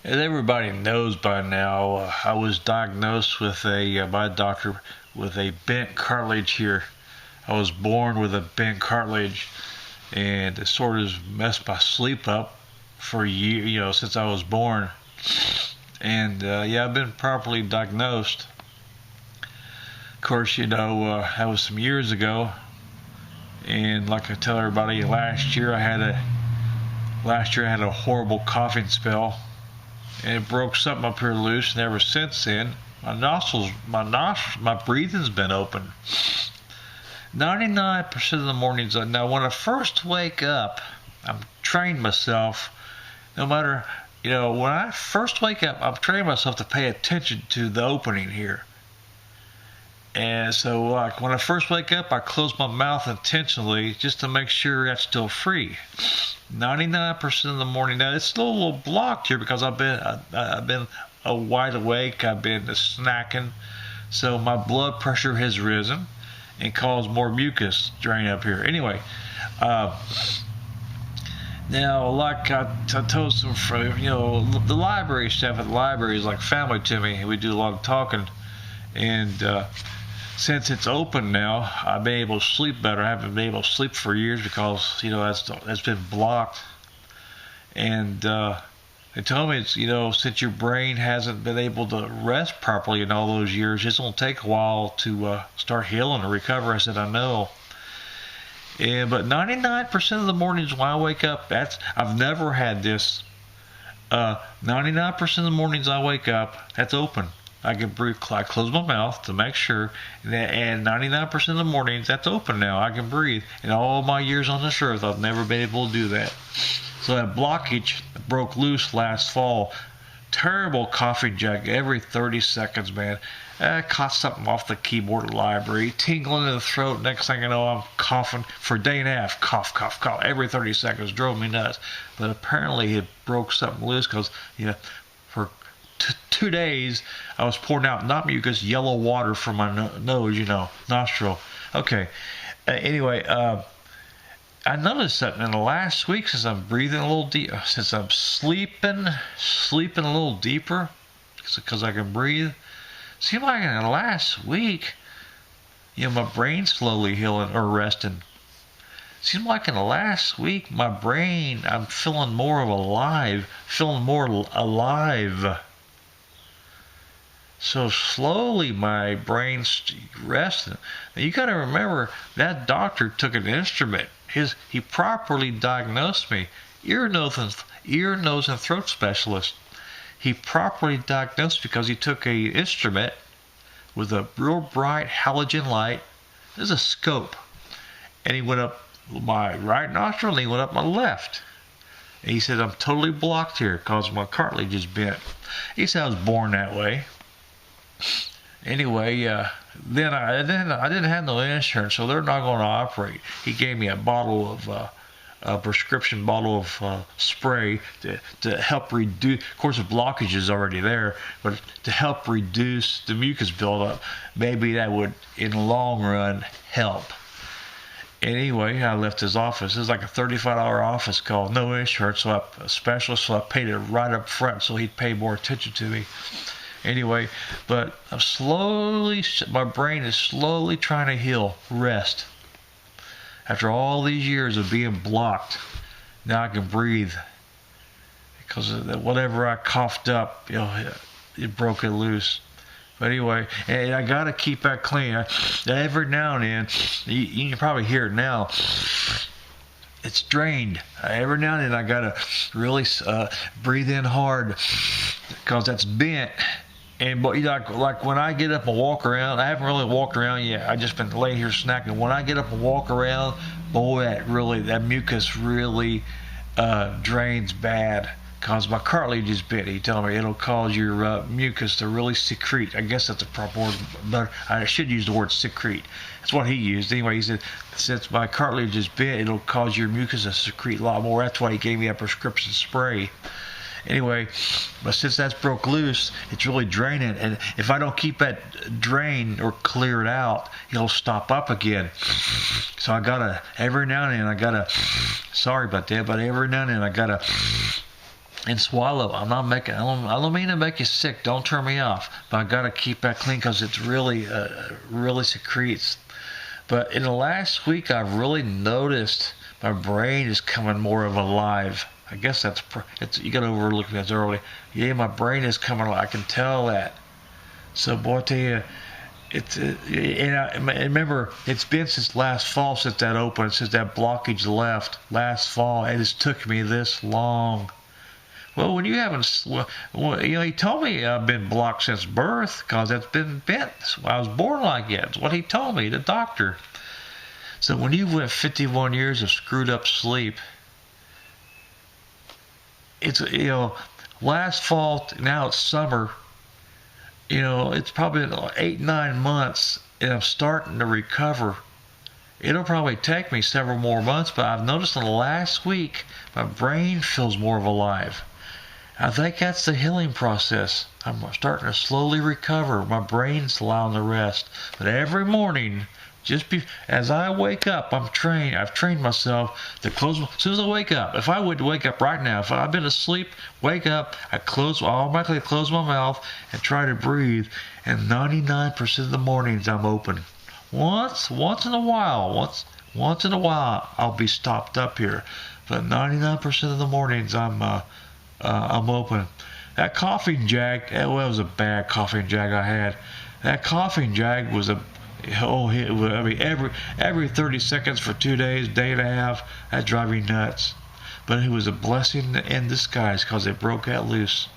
As everybody knows by now, I was diagnosed with by a doctor with a bent cartilage here. I was born with a bent cartilage, and it sort of messed my sleep up for a year, since I was born. And yeah, I've been properly diagnosed. Of course, that was some years ago, and like I tell everybody, last year I had a horrible coughing spell, and it broke something up here loose. And ever since then, my breathing's been open. 99% of the mornings. Now, when I first wake up, I'm trained myself. No matter, when I first wake up, I'm training myself to pay attention to the opening here. And so, like, when I first wake up, I close my mouth intentionally just to make sure that's still free. 99% of the morning. Now, it's still a little blocked here because I've been wide awake. I've been snacking, so my blood pressure has risen and caused more mucus drain up here. Anyway, now, like I told some, the library staff at the library is like family to me. We do a lot of talking, and since it's open now, I've been able to sleep better. I haven't been able to sleep for years because that's been blocked. And they told me it's since your brain hasn't been able to rest properly in all those years, it's gonna take a while to start healing or recover. I said I know. But 99% of the mornings when I wake up, I've never had this. 99% of the mornings I wake up, that's open. I can breathe. I close my mouth to make sure, and 99% of the mornings that's open now. I can breathe. In all my years on this earth, I've never been able to do that. So that blockage broke loose last fall. Terrible coughing jack every 30 seconds, man. I caught something off the keyboard at the library, tingling in the throat. Next thing I know, I'm coughing for a day and a half. Cough, cough, cough. Every 30 seconds drove me nuts. But apparently it broke something loose because, for 2 days, I was pouring out, not mucus, yellow water from my nose, nostril. Okay. Anyway, I noticed that in the last week, since I'm breathing a little deep, since I'm sleeping a little deeper, because I can breathe, seems like in the last week, my brain's slowly healing or resting. Seems like in the last week, my brain, I'm feeling more alive. So slowly my brain's resting. Now you got to remember that doctor took an instrument. He properly diagnosed me. Ear, nose, and throat specialist. He properly diagnosed because he took a instrument with a real bright halogen light. There's a scope, and he went up my right nostril and he went up my left. And he said I'm totally blocked here because my cartilage is bent. He said I was born that way. Anyway, then I didn't have no insurance, so they're not going to operate. He gave me a prescription bottle of spray to help reduce. Of course, the blockage is already there, but to help reduce the mucus buildup. Maybe that would, in the long run, help. Anyway, I left his office. It was like a $35 office call, no insurance, so a specialist, so I paid it right up front so he'd pay more attention to me. Anyway, but my brain is slowly trying to heal, rest. After all these years of being blocked, now I can breathe. Because whatever I coughed up, it broke it loose. But anyway, and I got to keep that clean. Every now and then, you can probably hear it now, it's drained. Every now and then I got to really breathe in hard because that's bent. But like when I get up and walk around, I haven't really walked around yet. I just been laying here snacking. When I get up and walk around, boy, that mucus really drains bad. Cause my cartilage is bent. He told me it'll cause your mucus to really secrete. I guess that's a proper word, but I should use the word secrete. That's what he used. Anyway, he said since my cartilage is bent, it'll cause your mucus to secrete a lot more. That's why he gave me a prescription spray. Anyway, but since that's broke loose, it's really draining. And if I don't keep that drain or clear it out, it'll stop up again. So every now and then, sorry about that, but every now and then I gotta and swallow. I don't mean to make you sick. Don't turn me off. But I gotta keep that clean because it's really secretes. But in the last week, I've really noticed my brain is coming more of alive. I guess it's you gotta overlook me. That's early. Yeah, my brain is coming alive. I can tell that. So boy, I tell you, it's and I remember it's been since last fall since that opened, since that blockage left last fall. It has took me this long. Well, when you haven't, well, he told me I've been blocked since birth because it's been bent. I was born like that. That's what he told me, the doctor. So when you went 51 years of screwed up sleep, it's, last fall, now it's summer, it's probably 8, 9 months and I'm starting to recover. It'll probably take me several more months, but I've noticed in the last week, my brain feels more alive. I think that's the healing process. I'm starting to slowly recover. My brain's allowing the rest. But every morning, as I wake up, I've trained myself to close. As soon as I wake up, if I would wake up right now, if I've been asleep, wake up, I automatically close my mouth and try to breathe. And 99% of the mornings I'm open. Once in a while, I'll be stopped up here. But 99% of the mornings I'm open. That coughing jag, it was a bad coughing jag I had. That coughing jag was every 30 seconds for 2 days, day and a half, that drive me nuts. But it was a blessing in disguise because it broke that loose.